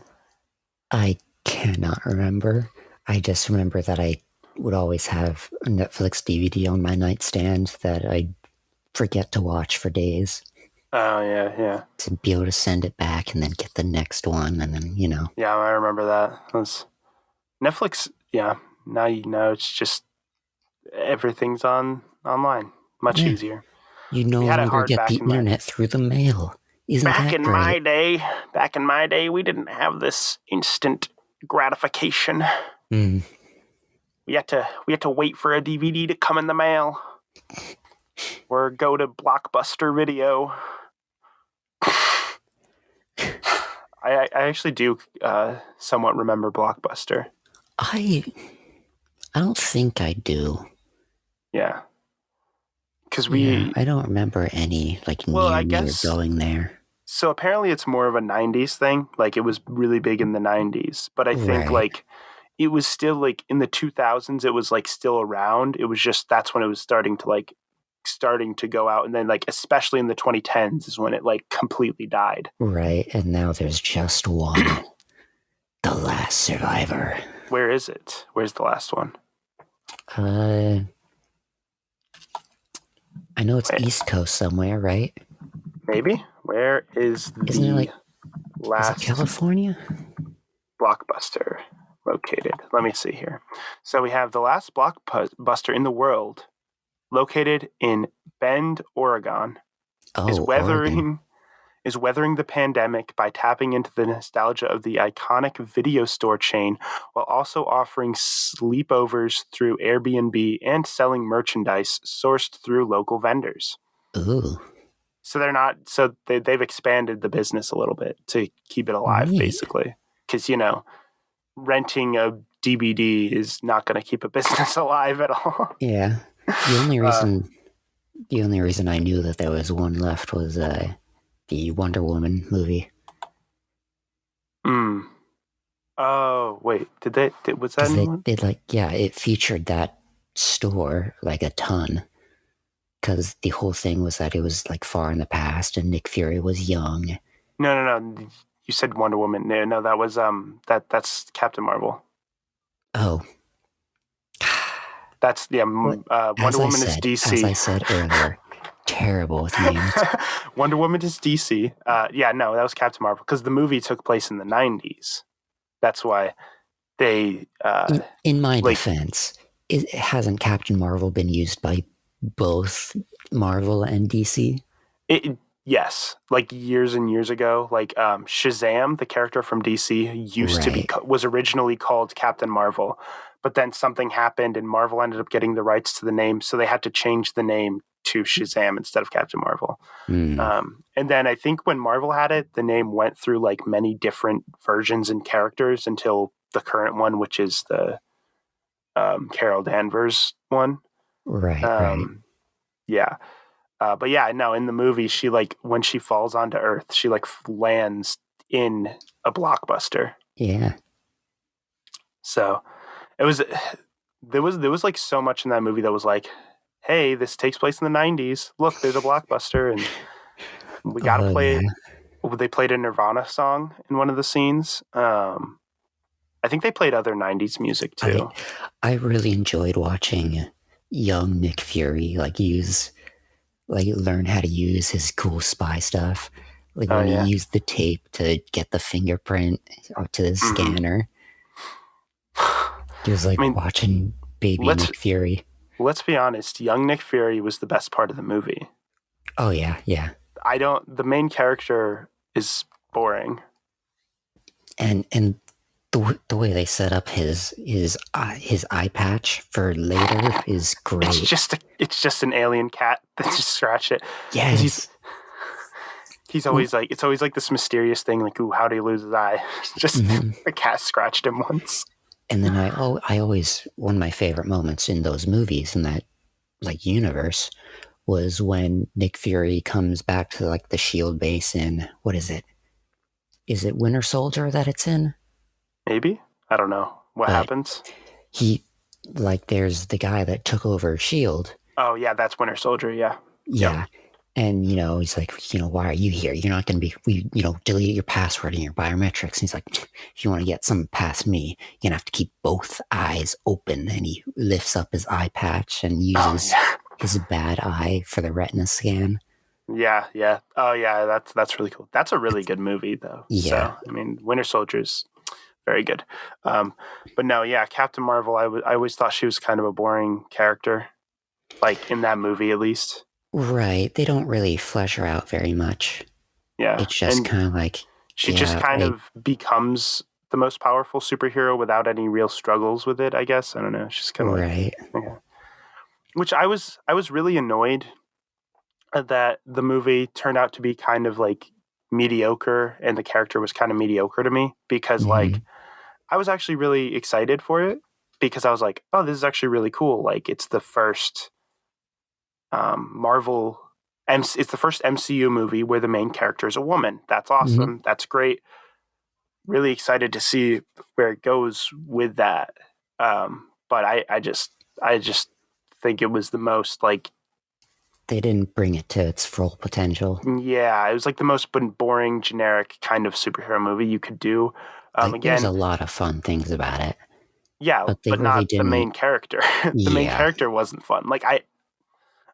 I cannot remember. I just remember that I would always have a Netflix DVD on my nightstand that I'd forget to watch for days. Oh, yeah. To be able to send it back and then get the next one, and then, Yeah, I remember that. Netflix, yeah, now it's just everything's online. Much easier. You no longer get the internet through the mail. Back in my day, we didn't have this instant gratification. Mm. We had to wait for a DVD to come in the mail, or go to Blockbuster Video. I actually do somewhat remember Blockbuster. I don't think I do. Yeah, because Yeah, I don't remember any like well, near I me or guess going there. so. Apparently, it's more of a '90s thing. Like it was really big in the '90s, but I think Right, like it was still like in the 2000s. It was like still around. It was just that's when it was starting to go out, and then like especially in the 2010s is when it like completely died. right. And now there's just one, the last survivor. Where is it? Where's the last one? Uh, I know it's Wait, East Coast somewhere, right? maybe. Where is Isn't it the like, is it last California? blockbuster located? Let me see here. So we have the last blockbuster in the world located in Bend, Oregon, is Oh, Oregon. weathering is weathering the pandemic by tapping into the nostalgia of the iconic video store chain while also offering sleepovers through Airbnb and selling merchandise sourced through local vendors. Ooh, So they're not so they've expanded the business a little bit to keep it alive neat. basically because renting a DVD is not going to keep a business alive at all. Yeah. The only uh, reason the only reason I knew that there was one left was the Wonder Woman movie. mm. Oh wait, was that Because in one? they like, yeah, it featured that store like a ton. Because the whole thing was that it was like far in the past and Nick Fury was young. No. You said Wonder Woman. No, that was that's Captain Marvel. Oh, That's yeah. what? Wonder Woman is As DC. I said earlier, terrible with names. Wonder Woman is DC. Yeah, no, that was Captain Marvel because the movie took place in the '90s. That's why they In my like defense, hasn't Captain Marvel been used by both Marvel and DC? it. Yes, like years and years ago, like Shazam, the character from DC, Right. was originally called Captain Marvel, but then something happened and Marvel ended up getting the rights to the name, so they had to change the name to Shazam instead of Captain Marvel. Hmm. And then I think when Marvel had it, the name went through like many different versions and characters until the current one, which is the Carol Danvers one. Right, right. Um, yeah. But yeah, no, in the movie, she like when she falls onto Earth, she like lands in a blockbuster. Yeah. So it was there was like so much in that movie that was like, hey, this takes place in the '90s. Look, there's a blockbuster, and we got to Oh, play yeah. it. They played a Nirvana song in one of the scenes. I think they played other '90s music I too. I really enjoyed watching young Nick Fury learn how to use his cool spy stuff. Like Oh when he yeah. used the tape to get the fingerprint to the hmm scanner. I It was like mean, watching baby let's Nick Fury. let's be honest. Young Nick Fury was the best part of the movie. Oh yeah, yeah. I don't. The main character is boring. And the way they set up his eye patch for later is great. It's just an alien cat that just scratched it because Yes. he's Well, always like it's always like this mysterious thing like ooh how did he lose his eye? Just mhm. the cat scratched him once. And then I always one of my favorite moments in those movies in that like universe was when Nick Fury comes back to like the Shield base in what is it? Is it Winter Soldier that it's in? Maybe I don't know what But happens. he like there's the guy that took over Shield. Oh yeah, that's Winter Soldier. Yeah. Yep. Yeah. And he's like, why are you here? You're not going to be, delete your password and your biometrics. And he's like, if you want to get something past me, you're going to have to keep both eyes open. And he lifts up his eye patch and Oh uses yeah. his bad eye for the retina scan. Yeah. Oh yeah, that's really cool. That's a really good movie though. Yeah. So I mean, Winter Soldier's very good. Um, but no, yeah, Captain Marvel. I always thought she was kind of a boring character, like in that movie at least. Right. They don't really flesh her out very much. Yeah, It's just and kind of like, she just yeah, kind of becomes the most powerful superhero without any real struggles with it. I guess I don't know. She's kind of like, right. yeah. Which I was really annoyed that the movie turned out to be kind of like mediocre, and the character was kind of mediocre to me because like Mhm. I was actually really excited for it because I was like, oh, this is actually really cool. Like it's the first Marvel. It's the first MCU movie where the main character is a woman. That's awesome. Mm-hmm. That's great. Really excited to see where it goes with that. But I just think it was the most like, They didn't bring it to its full potential. yeah, it was like the most boring, generic kind of superhero movie you could do. Like, there's Again, a lot of fun things about it, yeah, but they but really not the didn't. main character. The main Yeah, character wasn't fun. Like I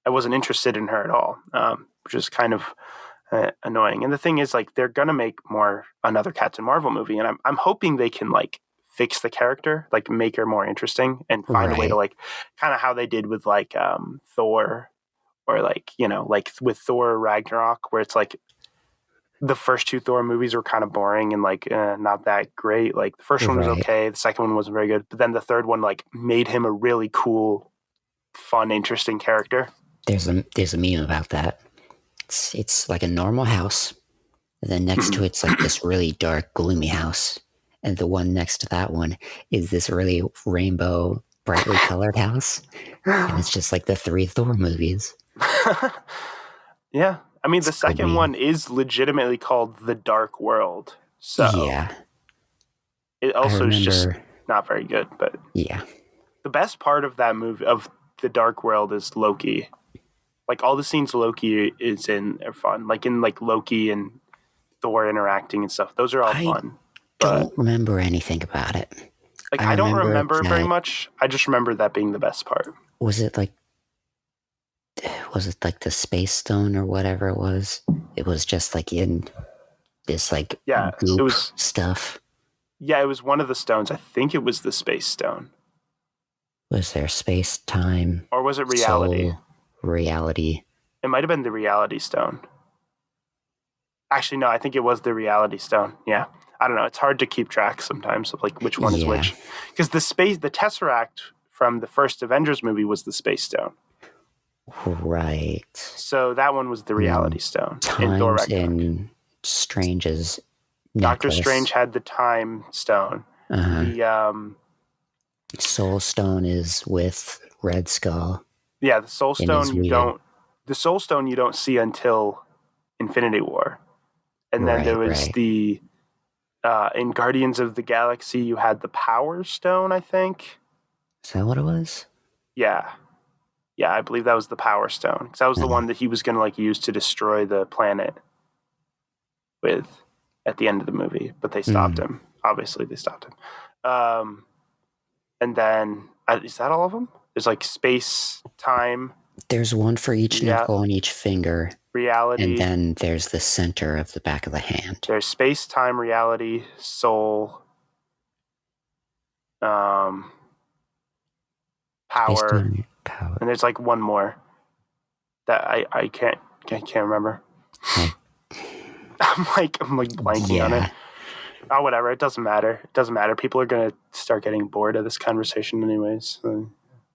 wasn't interested in her at all, which is kind of annoying. And the thing is, like, they're gonna make another Captain Marvel movie, and I'm hoping they can like fix the character, like make her more interesting, and find a way to right, like kind of how they did with like Thor, or like like with Thor Ragnarok, where it's like the first two Thor movies were kind of boring and like not that great. Like the first one was right. okay, the second one wasn't very good, but then the third one like made him a really cool, fun, interesting character. There's a meme about that. It's like a normal house, and then next to it's like this really dark, gloomy house, and the one next to that one is this really rainbow, brightly colored house, and it's just like the three Thor movies. Yeah. I mean, It's the a good second meme. one is legitimately called The Dark World. So Yeah, it I also is just remember. not very good. But Yeah, the best part of that movie, of The Dark World, is Loki. Like all the scenes Loki is in are fun. Like in like Loki and Thor interacting and stuff. Those are all I fun. But don't remember anything about it. like I I don't remember remember very that. much. I just remember that being the best part. Was it like the space stone or whatever it was? It was just like in this like Yeah, it goop was. stuff. Yeah, it was one of the stones. I think it was the Space Stone, Was there space, time, or was it reality? soul, reality? It might have been the Reality Stone. Actually, no, I think it was the Reality Stone. Yeah, I don't know. It's hard to keep track sometimes of like which one is Yeah, which, because the Tesseract from the first Avengers movie was the Space Stone. right. So that one was the And Reality then Stone in Thor times Ragnarok. in Strange's Doctor necklace. Strange had the Time Stone. Uh-huh. The Soul Stone is with Red Skull yeah, the Soul in his Stone weird. the Soul Stone you don't see until Infinity War, and then there Right, was right. the in Guardians of the Galaxy you had the Power Stone, I think. Is that what it was? Yeah, yeah, I believe that was the Power Stone, because that was the one that he was going to like use to destroy the planet with at the end of the movie, but they stopped him. Obviously, they stopped him. And then is that all of them? There's like space, time, There's one for each nickel on each finger, and reality. then there's the center of the back of the hand. There's space, time, reality, soul, um, Space, power, time, power. and there's like one more that I can't remember. I, I'm like blanking on it. yeah. Oh, whatever. It doesn't matter. It doesn't matter. People are gonna start getting bored of this conversation anyways. All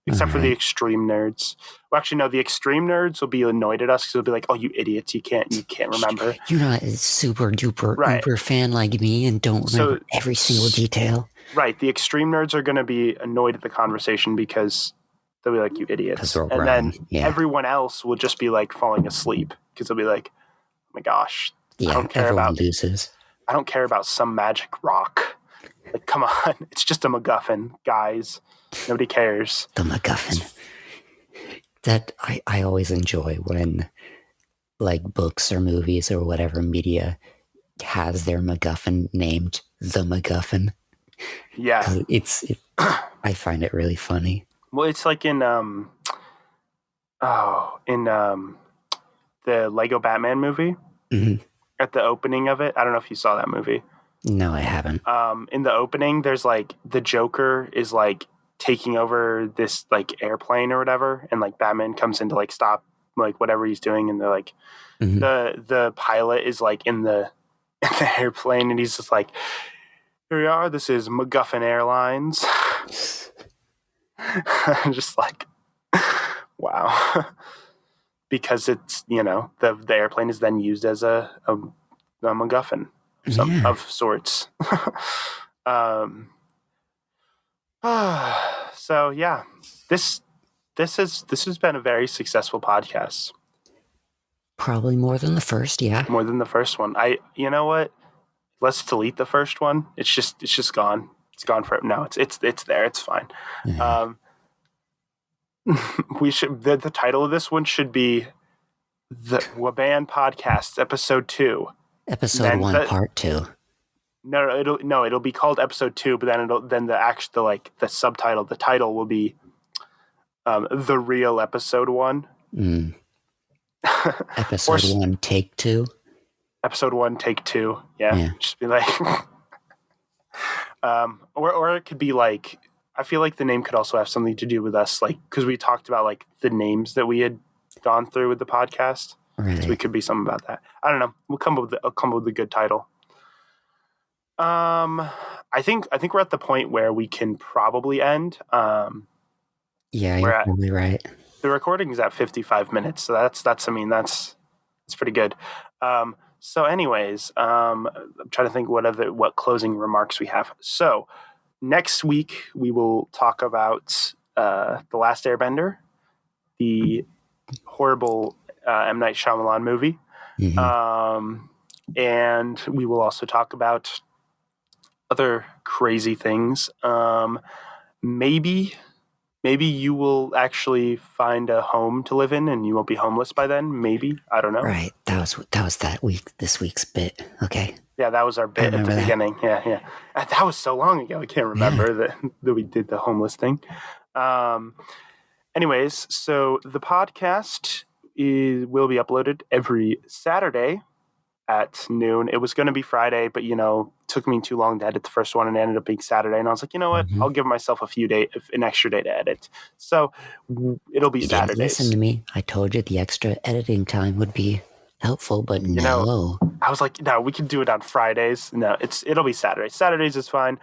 Except for the right. extreme nerds. Well, actually, no. The extreme nerds will be annoyed at us because they'll be like, "Oh, you idiots! You can't remember." You're not a super duper Right. uber fan like me and don't remember So, every single detail. right. The extreme nerds are going to be annoyed at the conversation because they'll be like, "You Because idiots," we're and wrong. then Yeah. everyone else will just be like falling asleep because they'll be like, "Oh my gosh, Yeah. Everyone loses. I don't care about some magic rock. Like, come on, it's just a MacGuffin, guys. Nobody cares." The MacGuffin. That I always enjoy when like books or movies or whatever media has their MacGuffin named the MacGuffin. Yeah. Because I find it really funny. Well, it's like in the Lego Batman movie. Mm-hmm. At the opening of it, I don't know if you saw that movie. No, I haven't. In the opening, there's like the Joker is like taking over this like airplane or whatever, and like Batman comes in to like stop like whatever he's doing, and they're like Mm-hmm. the pilot is like in the in the airplane, and he's just like, "Here we are. This is MacGuffin Airlines." Just like, wow. Because it's the airplane is then used as a MacGuffin of sorts. um, so yeah, this this has been a very successful podcast. Probably more than the first, yeah. More than the first one. You know what? Let's delete the first one. It's just gone. It's gone for no. It's there. It's fine. Yeah. We should the title of this one should be the WABAN Podcast Episode 2. Episode 1, Part 2. No, it'll be called Episode 2, but then the subtitle, the title will be the real Episode 1. Episode 1, Take 2. Episode 1, Take 2. Yeah. Just be like, or it could be like, I feel like the name could also have something to do with us, like because we talked about like the names that we had gone through with the podcast. Right. So we could be something about that. I don't know. I'll come up with a good title. I think we're at the point where we can probably end. Yeah, you're probably right. The recording is at 55 minutes, so that's pretty good. So anyways, I'm trying to think what closing remarks we have. So next week we will talk about The Last Airbender, the horrible M. Night Shyamalan movie. Mm-hmm. And we will also talk about other crazy things. Maybe you will actually find a home to live in and you won't be homeless by then. Maybe. I don't know. Right. That was this week's bit. Okay. Yeah, that was our bit at the beginning. Yeah. That was so long ago. I can't remember that we did the homeless thing. Anyways, so the podcast will be uploaded every Saturday at noon. It was going to be Friday, but took me too long to edit the first one and it ended up being Saturday. And I was like, you know what? I'll give myself an extra day to edit. So it'll be Saturdays. Listen to me. I told you the extra editing time would be helpful, but no. I was like, no, we can do it on Fridays. No, it'll be Saturdays. Saturdays is fine.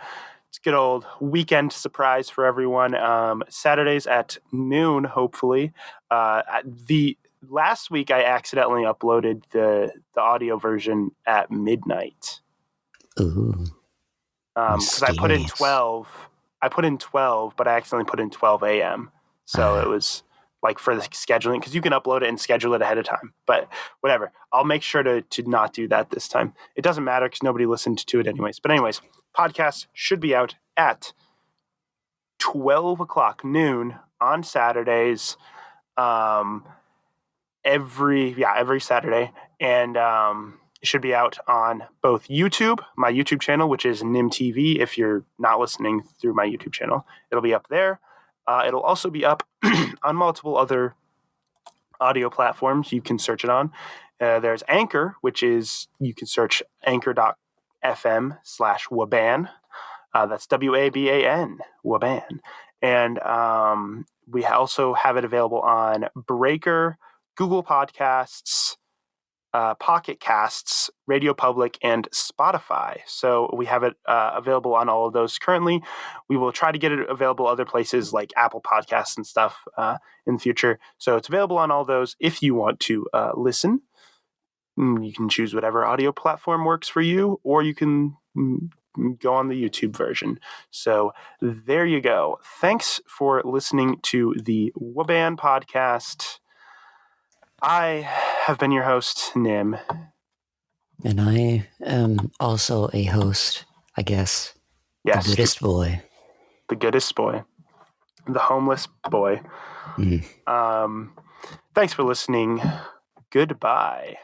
It's a good old weekend surprise for everyone. Saturdays at noon, hopefully. Last week, I accidentally uploaded the audio version at midnight. Ooh. Because I put in 12. But I accidentally put in 12 a.m. So it was like for the scheduling, because you can upload it and schedule it ahead of time. But whatever. I'll make sure to not do that this time. It doesn't matter because nobody listened to it anyways. But anyways, podcast should be out at 12 o'clock noon on Saturdays. Every Saturday, and it should be out on both YouTube, my YouTube channel, which is Nim TV. If you're not listening through my YouTube channel, it'll be up there. It'll also be up on multiple other audio platforms you can search it on. There's Anchor, which is, you can search anchor.fm/WABAN. That's WABAN, WABAN. And we also have it available on Breaker, Google Podcasts, Pocket Casts, Radio Public, and Spotify. So we have it available on all of those currently. We will try to get it available other places like Apple Podcasts and stuff in the future. So it's available on all those if you want to listen. You can choose whatever audio platform works for you, or you can go on the YouTube version. So there you go. Thanks for listening to the WABAN podcast. I have been your host, Nim. And I am also a host, I guess. Yes. The goodest boy. The goodest boy. The homeless boy. Thanks for listening. Goodbye.